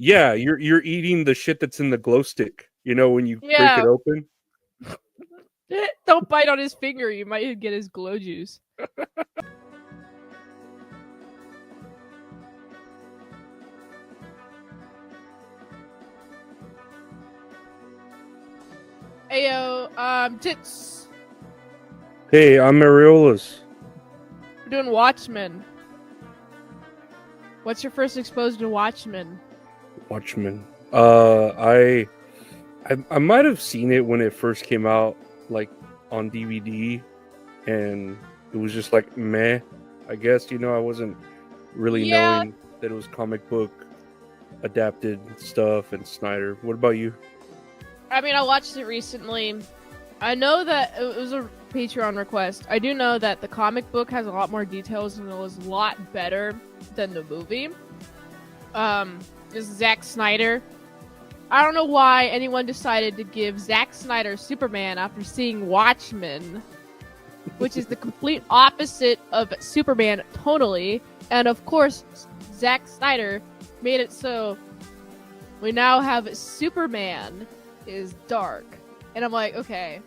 Yeah, you're eating the shit that's in the glow stick. You know when you break Yeah. it open. Don't bite on his finger. You might get his glow juice. Ayo, tits. Hey, I'm Areolas. We're doing Watchmen. What's your first exposure to Watchmen? Watchmen. I might have seen it when it first came out, like on DVD, and it was just like meh. I guess I wasn't really Yeah, knowing that it was comic book adapted stuff and Snyder. What about you? I mean, I watched it recently. I know that it was a Patreon request. I do know that the comic book has a lot more details and it was a lot better than the movie. This is Zack Snyder. I don't know why anyone decided to give Zack Snyder Superman after seeing Watchmen, which is the complete opposite of Superman tonally. And of course, Zack Snyder made it so we now have Superman is dark. And I'm like, okay.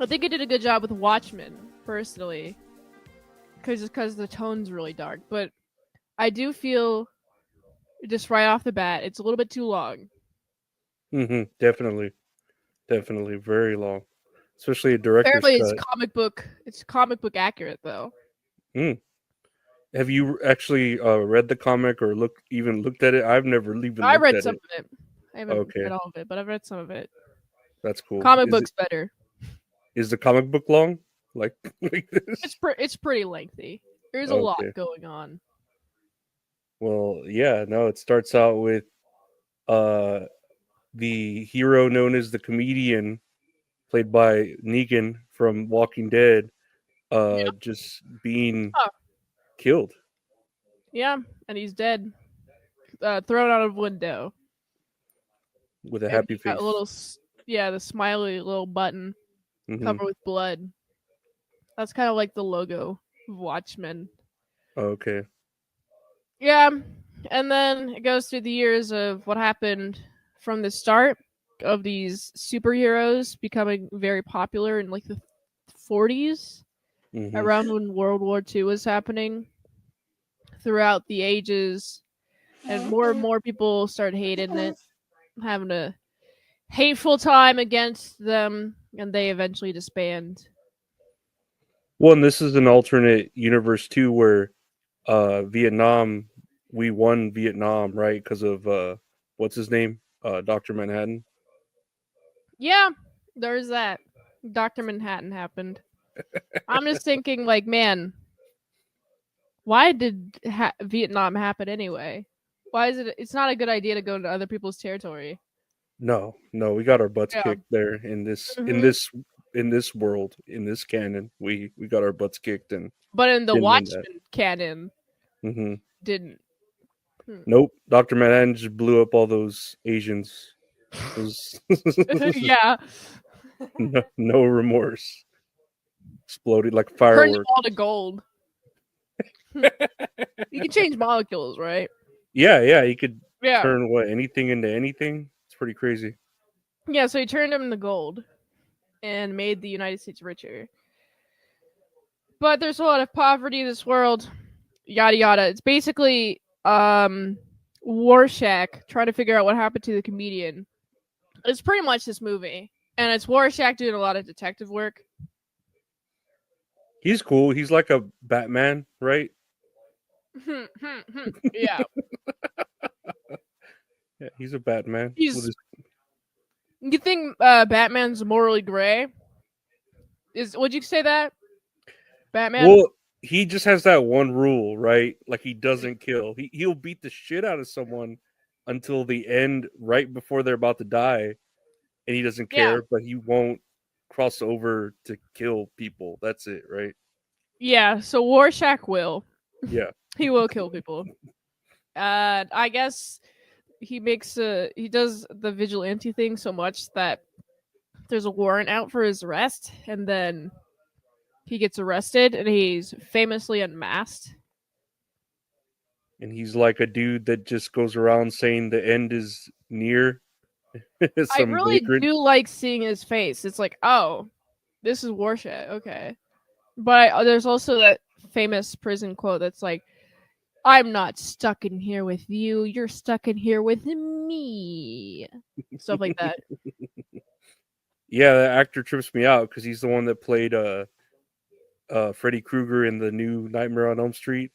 I think he did a good job with Watchmen, personally. Because the tone's really dark. But I do feel, just right off the bat, it's a little bit too long. Definitely, very long, especially a director's Apparently, it's cut. comic book accurate, though. Mm. Have you actually read the comic or looked at it? I've never even I looked read at some it. of it. I haven't read Okay, all of it, but I've read some of it. that's cool. Comic book's better. Is the comic book long? Like like this? It's pretty lengthy. There's a lot Okay. going on. Well, yeah, no, it starts out with uh the hero known as the comedian, played by Negan from Walking Dead, Yeah. just being Oh, killed yeah, and he's dead. Thrown out of window. with a And happy he got a face. little, the smiley little button Hmm. covered with blood. That's kind of like the logo of Watchmen. Okay. Yeah, and then it goes through the years of what happened from the start of these superheroes becoming very popular in like the 40s, Hmm. around when World War II was happening, throughout the ages, and more people start hating it, having a hateful time against them, and they eventually disband. Well, and this is an alternate universe too, where Vietnam, we won Vietnam, right? Because of what's his name, Doctor Manhattan. Yeah, there's that. Dr. Manhattan happened. I'm just thinking, like, man, why did Vietnam happen anyway? Why is it? It's not a good idea to go into other people's territory. No, no, we got our butts Yeah. kicked there in this Hmm. world, in this canon. We got our butts kicked and But in the didn't win that. Watchmen canon, Hmm. didn't. Hmm. Nope, Doctor Manhattan just blew up all those Asians. Those Yeah. no remorse. Exploded like Turned them firework. all to gold. You can change molecules, right? Yeah, he could Yeah. turn anything into anything. It's pretty crazy. Yeah, so he turned them to gold and made the United States richer. But there's a lot of poverty in this world. Yada yada. It's basically Rorschach trying to figure out what happened to the comedian. It's pretty much this movie. And it's Rorschach doing a lot of detective work. He's cool. He's like a Batman, right? Yeah. Yeah, he's a Batman with He's his. You think Batman's morally gray? Would you say that? Batman? Well, he just has that one rule, right? Like he doesn't kill. He'll beat the shit out of someone until the end, right before they're about to die, and he doesn't Yeah. care. But he won't cross over to kill people. That's it, right? Yeah, so Rorschach will. Yeah. He will kill people. I guess he does the vigilante thing so much that there's a warrant out for his arrest, and then he gets arrested and he's famously unmasked. and he's like a dude that just goes around saying the end is near. I Some really vagrant. do like seeing his face. It's like, oh, this is Rorschach. Okay. But there's also that famous prison quote that's like, I'm not stuck in here with you. You're stuck in here with me. Stuff like that. Yeah, the actor trips me out because he's the one that played Freddy Krueger in the new Nightmare on Elm Street,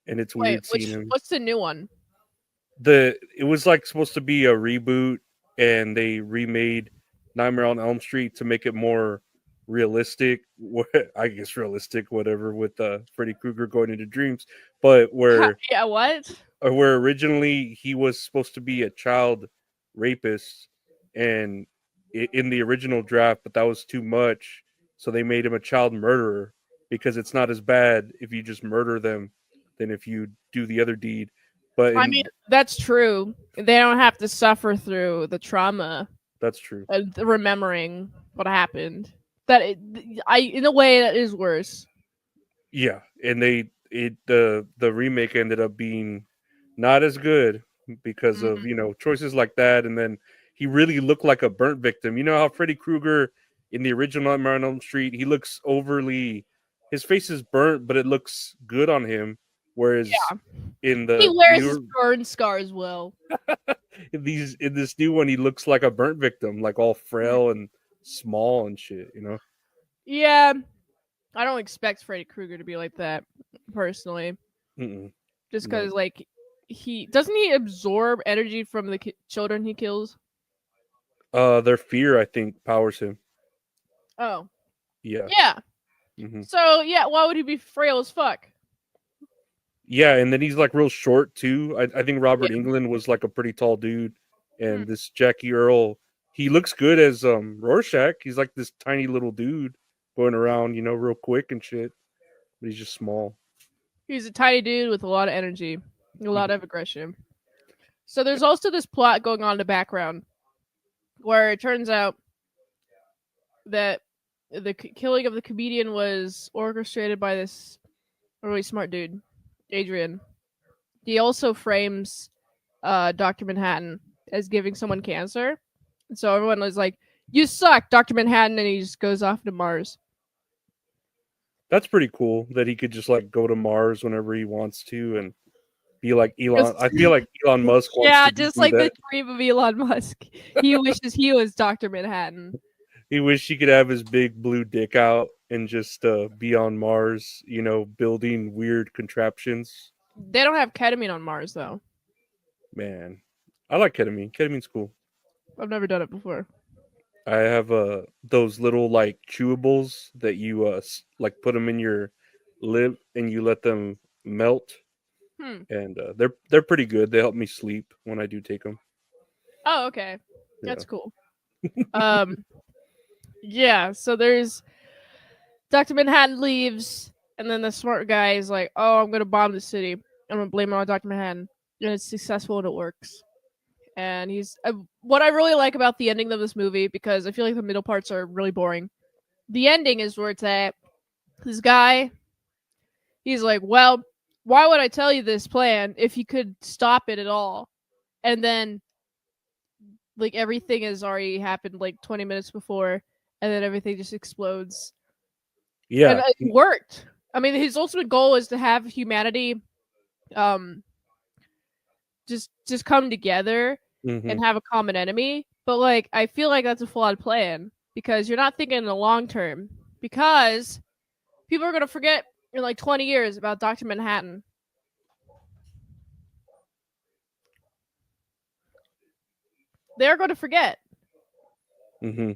and it's Wait, weird seeing him. what's the new one? It was like supposed to be a reboot, and they remade Nightmare on Elm Street to make it more realistic. I guess realistic, whatever, with Freddy Krueger going into dreams, but Yeah, what? where originally he was supposed to be a child rapist, and in the original draft, but that was too much, so they made him a child murderer because it's not as bad if you just murder them than if you do the other deed. But I mean, that's true. They don't have to suffer through the trauma that's true. of remembering what happened. In a way, that is worse. Yeah, and the remake ended up being not as good because of choices like that, and then he really looked like a burnt victim. You know how Freddy Krueger in the original Nightmare on Elm Street, he looks overly, his face is burnt, but it looks good on him, whereas Yeah, in he the wears his newer burn scars well. in this new one, he looks like a burnt victim, like all Mm. frail and small and shit. Yeah, I don't expect Freddy Krueger to be like that personally. Mm-mm, Just no. because, like, he doesn't he absorb energy from the children he kills? Their fear, I think, powers him. Oh, Yeah. yeah. Hmm. So yeah, why would he be frail as fuck? Yeah, and then he's like real short too. I think Robert Yeah. Englund was like a pretty tall dude, Hmm. and this Jackie Earl, he looks good as Rorschach. He's like this tiny little dude going around, real quick and shit, but he's just small. He's a tiny dude with a lot of energy, a lot Mhm. of aggression. So there's also this plot going on in the background where it turns out that the killing of the comedian was orchestrated by this really smart dude, Adrian. He also frames Dr. Manhattan as giving someone cancer. And so everyone was like, "You suck, Dr. Manhattan," and he just goes off to Mars. That's pretty cool that he could just like go to Mars whenever he wants to and be like Elon. Just, I feel like Elon Musk wants yeah, to just do like the that. dream of Elon Musk. He wishes he was Dr. Manhattan. He wish he could have his big blue dick out and just be on Mars, building weird contraptions. They don't have ketamine on Mars, though. Man, I like ketamine. Ketamine's cool. I've never done it before. I have those little like chewables that you like put them in your lip and you let them melt, Hmm. and they're pretty good. They help me sleep when I do take them. Oh, okay. Yeah. That's cool. Um, yeah, so there's Dr. Manhattan leaves, and then the smart guy is like, "Oh, I'm gonna bomb the city. I'm gonna blame it on Dr. Manhattan." And it's successful and it works. And he's what I really like about the ending of this movie, because I feel like the middle parts are really boring. The ending is where it's at. This guy, he's like, "Well, why would I tell you this plan if you could stop it at all?" And then like everything has already happened like 20 minutes before, and then everything just explodes. And Yeah. it worked. I mean, his ultimate goal is to have humanity um just come together Hmm. and have a common enemy. But like I feel like that's a flawed plan because you're not thinking in the long term. Because people are gonna forget in like 20 years about Dr. Manhattan. They're gonna forget. Hmm.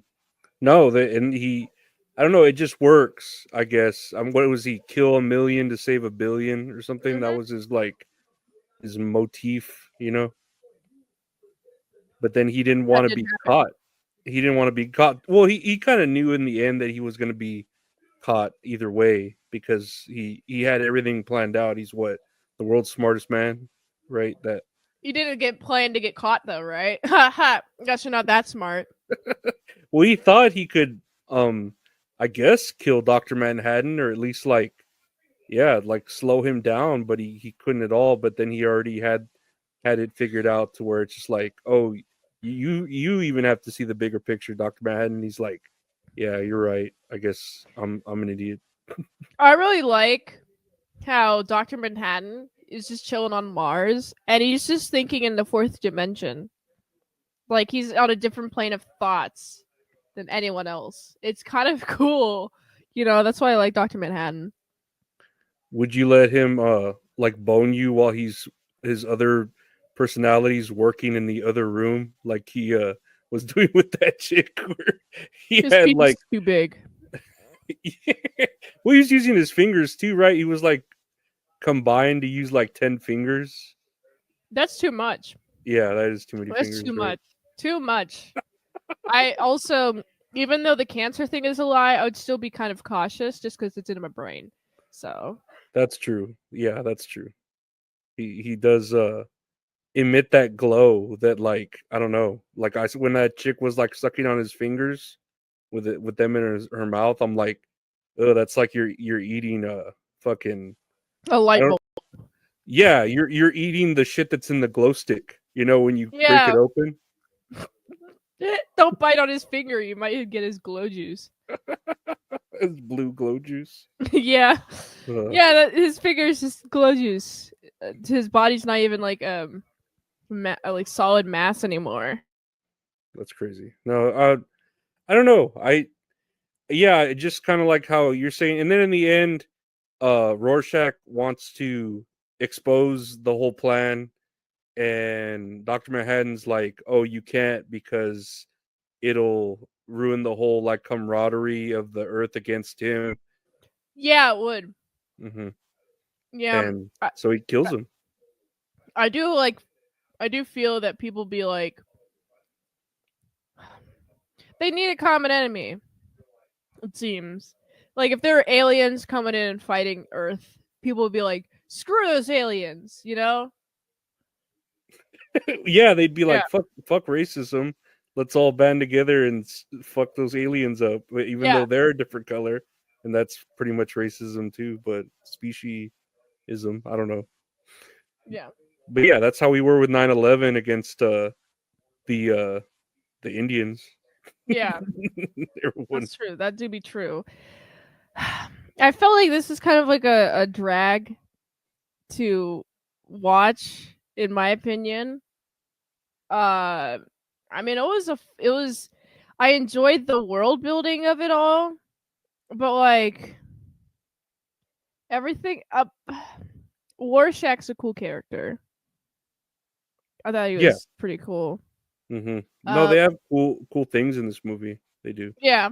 No, and I don't know. It just works, I guess. What was he? Kill a million to save a billion or something. That Hmm. was his motif. But then he didn't That want to didn't be happen. caught. He didn't want to be caught. Well, he kind of knew in the end that he was going to be caught either way because he had everything planned out. He's what, the world's smartest man, right? That You didn't get planned to get caught though, right? Ha ha. Guess you're not that smart. well, he thought he could, I guess, kill Doctor Manhattan or at least like yeah, like slow him down, but he couldn't at all. But then he already had it figured out to where it's just like, oh, you even have to see the bigger picture, Doctor Manhattan. And he's like, yeah, you're right. I guess I'm an idiot. I really like how Dr. Manhattan is just chilling on Mars and he's just thinking in the fourth dimension. Like he's on a different plane of thoughts than anyone else. It's kind of cool. You know, that's why I like Dr. Manhattan. Would you let him like bone you while his other personalities working in the other room, like he was doing with that chick where he His had penis like is too big. well, he was using his fingers too, right? He was like combined to use like 10 fingers. That's too much. Yeah, that is too many That's fingers, too right? much. Too much. I also, even though the cancer thing is a lie, I would still be kind of cautious just because it's in my brain. So That's true. Yeah, that's true. He does emit that glow that, like, I don't know, like when that chick was like sucking on his fingers with them in her mouth, I'm like, oh, that's like you're eating a fucking a I light don't bulb. yeah, you're eating the shit that's in the glow stick, when you break it Yeah. open. Don't bite on his finger. You might get his glow juice. It's blue glow juice. Yeah. Uh, Yeah, his finger is just glow juice. His body's not even like like solid mass anymore. that's crazy. No, I don't know. Yeah, it just kind of like how you're saying, and then in the end, Rorschach wants to expose the whole plan, and Dr. Manhattan's like, "Oh, you can't because it'll ruin the whole like camaraderie of the Earth against him." Yeah, it would. hmm Yeah, And so he kills him. I do like. I do feel that people be like, they need a common enemy. It seems like if there are aliens coming in and fighting Earth, people would be like, "Screw those aliens," you know? Yeah, they'd be Yeah, like, fuck racism. Let's all band together and fuck those aliens up, even yeah, though they're a different color, and that's pretty much racism too. But speciesism, I don't know. yeah, But yeah, that's how we were with 9/11 against the uh, the Indians. yeah. Everyone, That's true. That do be true. I felt like this is kind of like a drag to watch, in my opinion. I mean, it was. I enjoyed the world building of it all, but like everything up. Warshak's a cool character. I thought he yeah. was pretty cool. No, Uh, they have cool things in this movie. They do. yeah.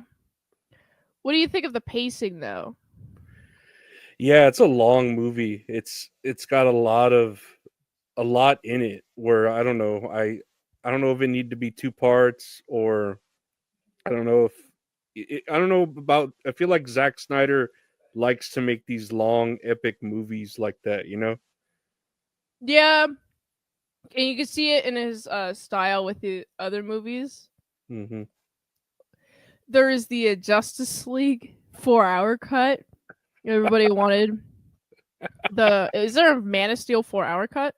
What do you think of the pacing, though? Yeah, it's a long movie. It's got a lot in it. Where I don't know. I don't know if it need to be two parts, or I don't know if I don't know about. I feel like Zack Snyder likes to make these long, epic movies like that. Yeah, and you can see it in his style with the other movies. hmm There is the Justice League 4 hour cut. Everybody wanted the. Is there a Man of Steel 4 hour cut?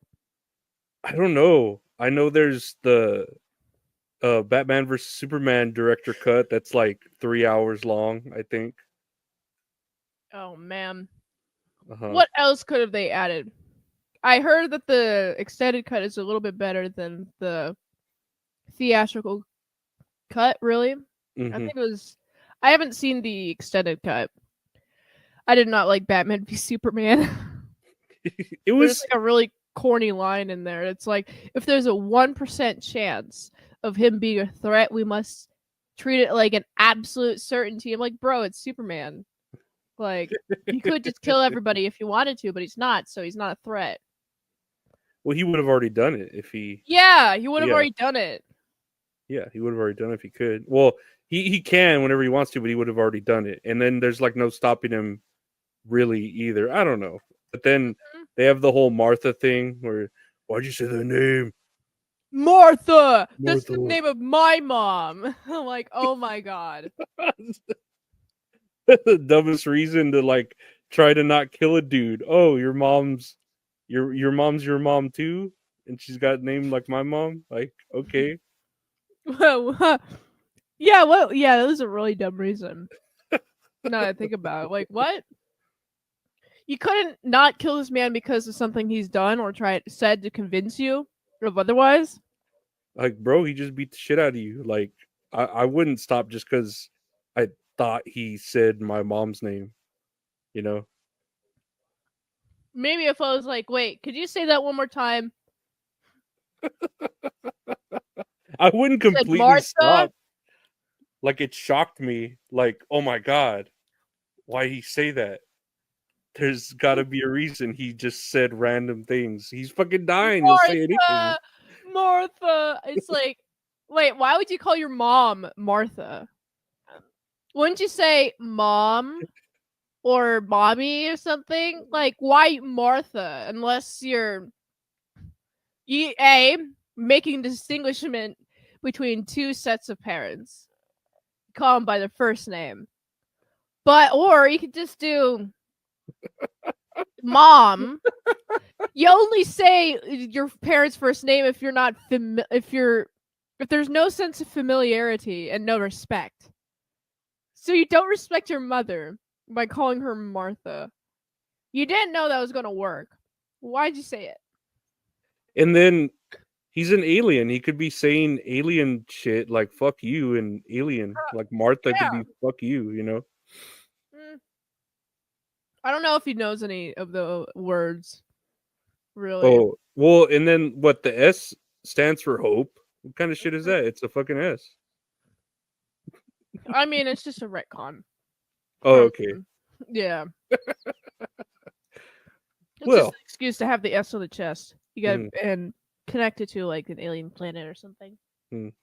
I don't know. I know there's the Batman versus Superman director cut that's like 3 hours long. I think. Oh man, Uh-huh. what else could have they added? I heard that the extended cut is a little bit better than the theatrical cut. Really, I hmm think it was. I haven't seen the extended cut. I did not like Batman v Superman. It There's was like a really corny line in there. It's like, if there's a 1% chance of him being a threat, we must treat it like an absolute certainty. I'm like, bro, it's Superman. Like, he could just kill everybody if he wanted to, but he's not, so he's not a threat. well, he would have already done it if he. Yeah, he would have Yeah, already done it. yeah, he would have already done it if he could. Well, he can whenever he wants to, but he would have already done it. And then there's like no stopping him really either. I don't know. But then they have the whole Martha thing where why'd you say their name? Martha! That's the Martha. name of my mom. I'm like, oh my god. The dumbest reason to like try to not kill a dude. Oh, your mom's your mom too, and she's got named like my mom. Like, okay. Yeah, well, yeah, that was a really dumb reason. Now that I think about it, like, what? You couldn't not kill this man because of something he's done or said to convince you of otherwise. Like, bro, he just beat the shit out of you. Like, I wouldn't stop just because I thought he said my mom's name, you know? Maybe if I was like, wait, could you say that one more time? I wouldn't You said completely Martha. stop. Like, it shocked me. Like, oh my God, why he say that? There's got to be a reason he just said random things. He's fucking dying. He'll say anything. Martha, Martha. It's like, wait, why would you call your mom Martha? Wouldn't you say mom or mommy or something? Like, why Martha? Unless you're making distinguishment between two sets of parents. Call them by their first name. Or you could just do mom. You only say your parents' first name if you're not if there's no sense of familiarity and no respect. So you don't respect your mother by calling her Martha. You didn't know that was going to work. Why'd you say it? And then he's an alien. He could be saying alien shit like "fuck you" and alien. Like Martha could Yeah. be "fuck you." You know. I don't know if he knows any of the words. Really. Oh well, and then what? The S stands for hope. What kind of shit is that? It's a fucking S. I mean, it's just a retcon. Oh, okay. Yeah. It's just Well, an excuse to have the S on the chest. You got mm, and connect it to like an alien planet or something. mm.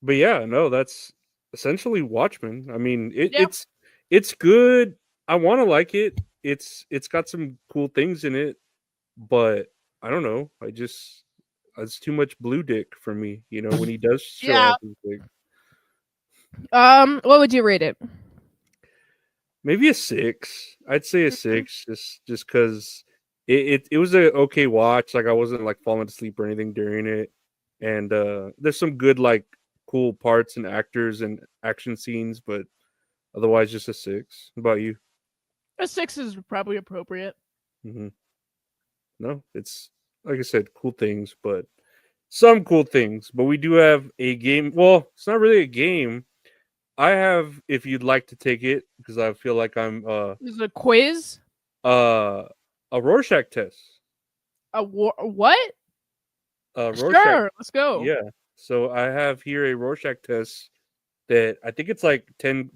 But yeah, no, that's essentially Watchmen. I mean, Yeah. it's good. I want to like it. It's got some cool things in it, but I don't know. It's too much blue dick for me. You know, when he does show Yeah. off his dick. What would you rate it? Maybe a 6. I'd say a 6, just because it was a okay watch. Like I wasn't like falling asleep or anything during it, and there's some good like cool parts and actors and action scenes, but otherwise just a 6. What about you? A 6 is probably appropriate. Hmm. No, it's like I said, cool things, but some cool things. But we do have a game. Well, it's not really a game. I have, if you'd like to take it, because I feel like I'm Is it a quiz? uh a Rorschach test. What? Rorschach. Sure, let's go. Yeah. So I have here a Rorschach test that I think it's like 10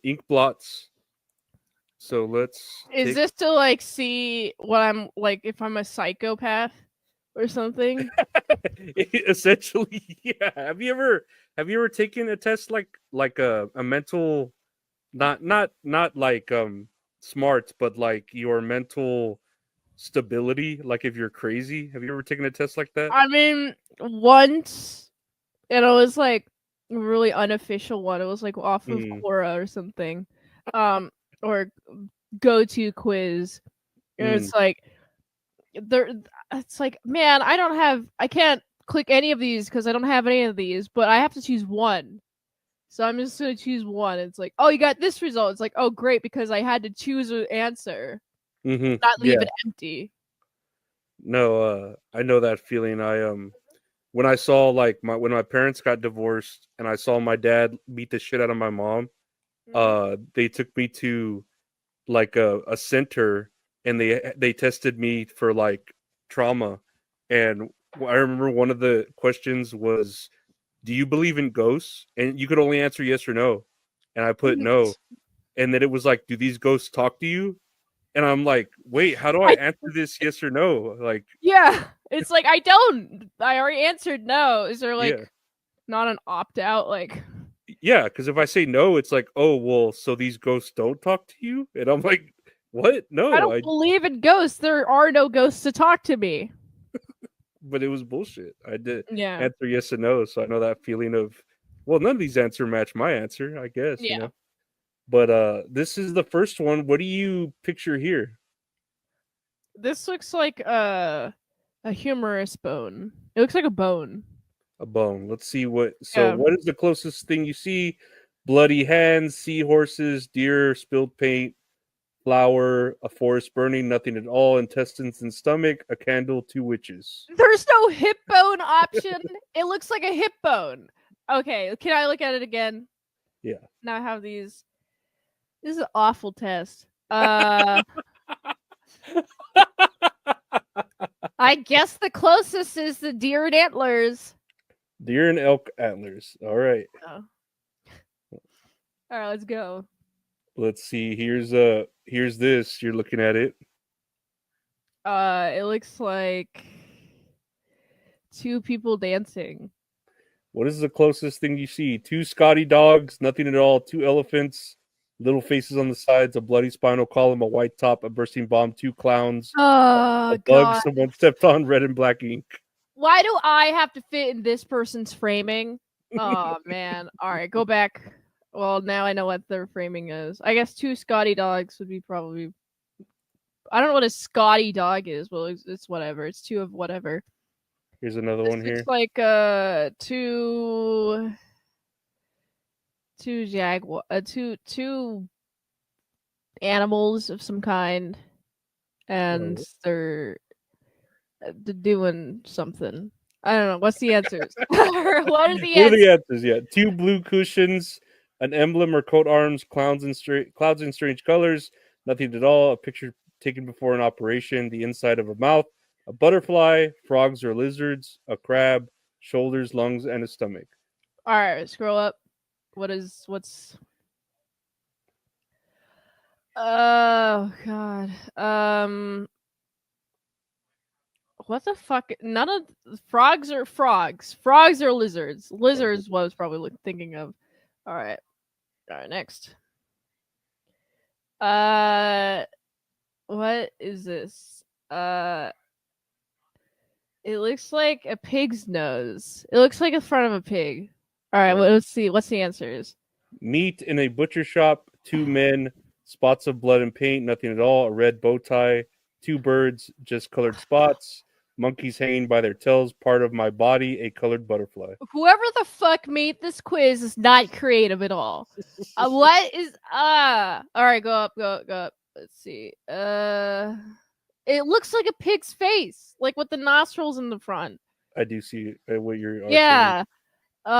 ink blots. So let's Is take this to like see what I'm like if I'm a psychopath or something? essentially, yeah. Have you ever taken a test like a mental, not like smarts, but like your mental stability, like if you're crazy? Have you ever taken a test like that? I mean, once, and it was like a really unofficial one. It was like off of Mm, Quora or something, or go to quiz. And mm, it's like there. It's like, man, I can't click any of these because I don't have any of these, but I have to choose one. So I'm just gonna choose one. It's like, oh, you got this result. It's like, oh, great, because I had to choose an answer, not leave yeah. it empty. No, I know that feeling. When I saw like when my parents got divorced and I saw my dad beat the shit out of my mom, Mhm. they took me to like a center, and they tested me for like trauma. And I remember one of the questions was, do you believe in ghosts? And you could only answer yes or no. And I put no. And then it was like, do these ghosts talk to you? And I'm like, wait, how do I I answer this yes or no? Like, Yeah, it's like I don't. I already answered no. Is there yeah. like not an opt out? Like Yeah, because if I say no, it's like, oh well, so these ghosts don't talk to you? And I'm like, what? I No, don't believe in ghosts. There are no ghosts to talk to me. but it was bullshit. I did Yeah, answer yes and no, so I know that feeling of, well, none of these answer match my answer, I guess, you yeah. know. But this is the first one. What do you picture here? This looks like a humerus bone. It looks like a bone. A bone. Let's see what. So, Yeah. what is the closest thing you see? Bloody hands, seahorses, deer, spilled paint, flour, a forest burning, nothing at all, intestines and stomach, a candle, two witches. There's no hip bone option. It looks like a hip bone. Okay, can I look at it again? Yeah. Now I have these. This is an awful test. I guess the closest is the deer and antlers. Deer and elk antlers. All right. Oh. All right, let's go. Let's see. Here's this. You're looking at it. It looks like two people dancing. What is the closest thing you see? Two Scotty dogs, nothing at all, two elephants, little faces on the sides, a bloody spinal column, a white top, a bursting bomb, two clowns, Oh a bug God! someone stepped on, red and black ink. Why do I have to fit in this person's framing? Oh man! All right, go back. Well, now I know what their framing is. I guess two Scotty dogs would be probably. I don't know what a Scotty dog is. Well, it's whatever. It's two of whatever. Here's another This one here. looks like two jaguar two animals of some kind, and they're doing something. I don't know. What's the answers? What are the What are answers? the answers? Yeah, two blue cushions, an emblem or coat arms, clouds in strange colors, nothing at all. A picture taken before an operation, the inside of a mouth, a butterfly, frogs or lizards, a crab, shoulders, lungs, and a stomach. All right, scroll up. What's? Oh God. What the fuck? None of frogs are frogs. Frogs are lizards. Lizards. What I was probably thinking of. All right. All right. Next. What is this? It looks like a pig's nose. It looks like the front of a pig. All right. Well, let's see. What's the answers? Meat in a butcher shop, two men, spots of blood and paint, nothing at all, a red bow tie, two birds, just colored spots, monkeys hanging by their tails, part of my body, a colored butterfly. Whoever the fuck made this quiz is not creative at all. What is all right, go up. Let's see. It looks like a pig's face, like with the nostrils in the front. I do see what you're saying. Yeah. Two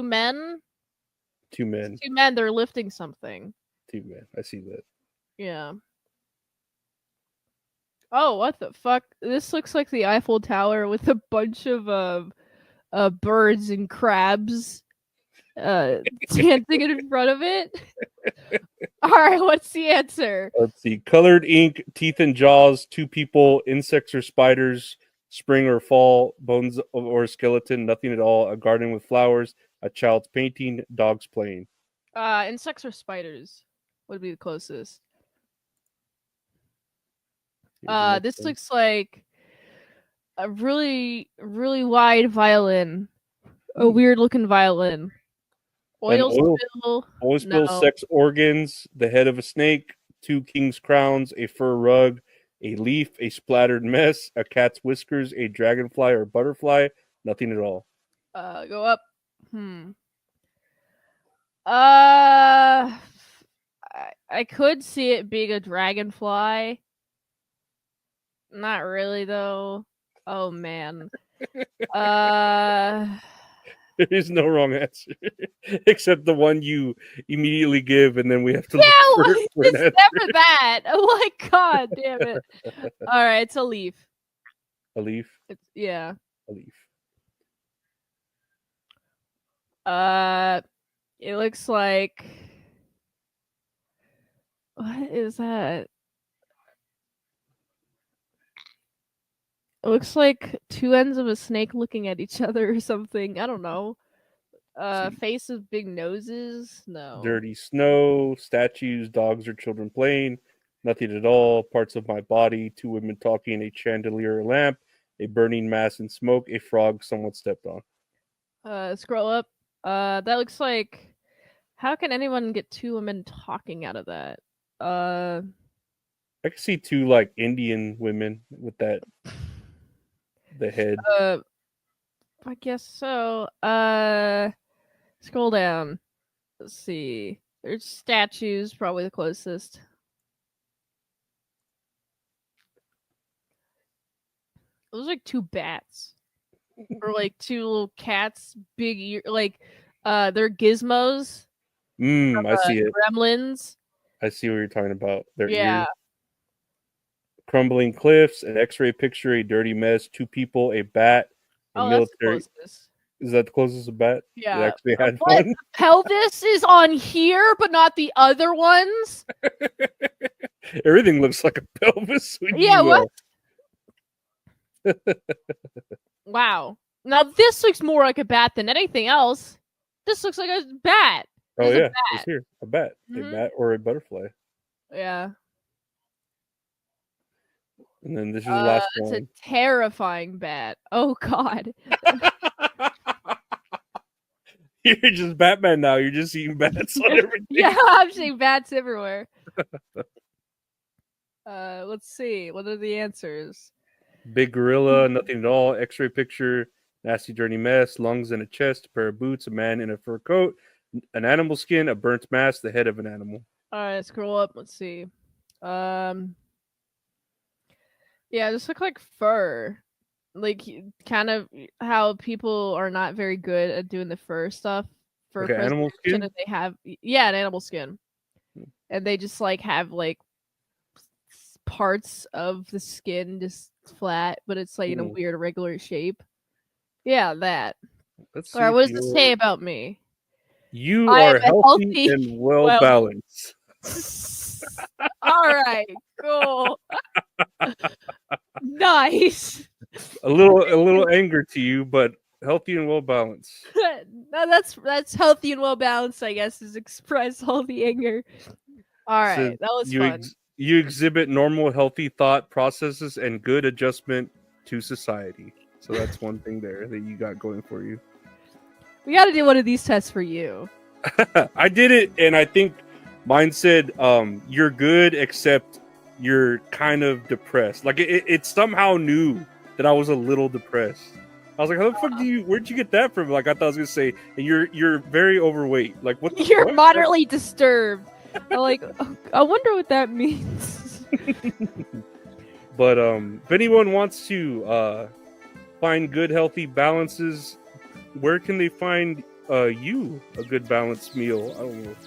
men. Two men. Two men, they're lifting something. Two men. I see that. Yeah. Oh, what the fuck? This looks like the Eiffel Tower with a bunch of birds and crabs dancing in front of it. All right, what's the answer? Let's see. Colored ink, teeth and jaws, two people, insects or spiders, spring or fall, bones or skeleton, nothing at all, a garden with flowers, a child's painting, dogs playing. Insects or spiders would be the closest. This looks like a really, really wide violin. A weird looking violin. Oil spill. Oil spill, No. sex organs, the head of a snake, two king's crowns, a fur rug, a leaf, a splattered mess, a cat's whiskers, a dragonfly or butterfly, nothing at all. Go up. I could see it being a dragonfly. Not really though. Oh man. There is no wrong answer except the one you immediately give, and then we have to look for it's an answer. never that. Oh my god, damn it! All right, it's a leaf. A leaf. Yeah. A leaf. It looks like. What is that? It looks like two ends of a snake looking at each other or something. I don't know. Faces, big noses. No. Dirty snow, statues, dogs or children playing, nothing at all. Parts of my body, two women talking, a chandelier, a lamp, a burning mass in smoke, a frog someone stepped on. Scroll up. That looks like How can anyone get two women talking out of that? I can see two like Indian women with the head. I guess so. Scroll down. Let's see. There's statues, probably the closest. Those are like two bats. Or like two little cats, big ear, like they're gizmos. I see it. Gremlins. I see what you're talking about. Their Yeah. ears. Crumbling cliffs, an X-ray picture, a dirty mess, two people, a bat, a That's the military. closest. Is that the closest a bat? Yeah. They actually had What? one. Pelvis is on here, but not the other ones. Everything looks like a pelvis. Yeah. What? Wow. Now this looks more like a bat than anything else. This looks like a bat. Oh There's yeah, a bat. it's here. A bat. Mhm. A bat or a butterfly. Yeah. And then this is the last It's one. a terrifying bat. Oh god. You're just Batman now. You're just seeing bats on everything. Yeah, I'm seeing bats everywhere. Let's see. What are the answers? Big gorilla, nothing at all. X-ray picture, nasty dirty mess, lungs and a chest, a pair of boots, a man in a fur coat, an animal skin, a burnt mask, the head of an animal. All right, scroll up. Let's see. Yeah, just look like fur. Like kind of how people are not very good at doing the fur stuff for Okay, animal preservation, skin? and they have an animal skin, and they just like have like parts of the skin just flat, but it's like in a weird irregular shape. Yeah, that. Let's All right, see what if does this say about me? You I are am healthy and well balanced. All right, cool. Nice. A little anger to you, but healthy and well balanced. No, that's healthy and well balanced, I guess, is express all the anger. All right, that was fun. You exhibit normal, healthy thought processes and good adjustment to society. So that's one thing there that you got going for you. We got to do one of these tests for you. I did it, and I think mine said, "You're good, except you're kind of depressed." Like it somehow knew that I was a little depressed. I was like, "How the fuck where'd you get that from?" Like I thought I was gonna say, "You're very overweight." Like what? You're moderately disturbed. I'm like, oh, I wonder what that means. But if anyone wants to find good, healthy balances, where can they find you a good balanced meal? I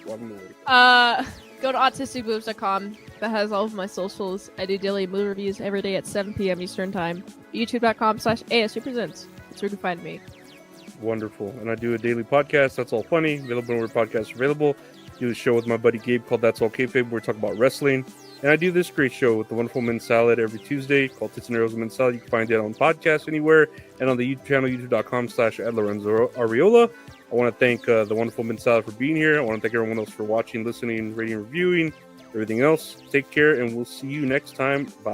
don't know. Go to autisticmoves.com. That has all of my socials. I do daily movie reviews every day at 7 p.m. Eastern Time. YouTube.com/ASU Presents. That's where you can find me. Wonderful. And I do a daily podcast. That's all funny. Available where podcasts are available. Do a show with my buddy Gabe called That's All Kayfabe, where we talk about wrestling. And I do this great show with the Wonderful Men's Salad every Tuesday called Tits and Arrows Men's Salad. You can find it on podcast anywhere and on the YouTube channel, youtube.com/Salad Lorenzo Arreola. I want to thank the Wonderful Men's Salad for being here. I want to thank everyone else for watching, listening, rating, reviewing, everything else. Take care, and we'll see you next time. Bye.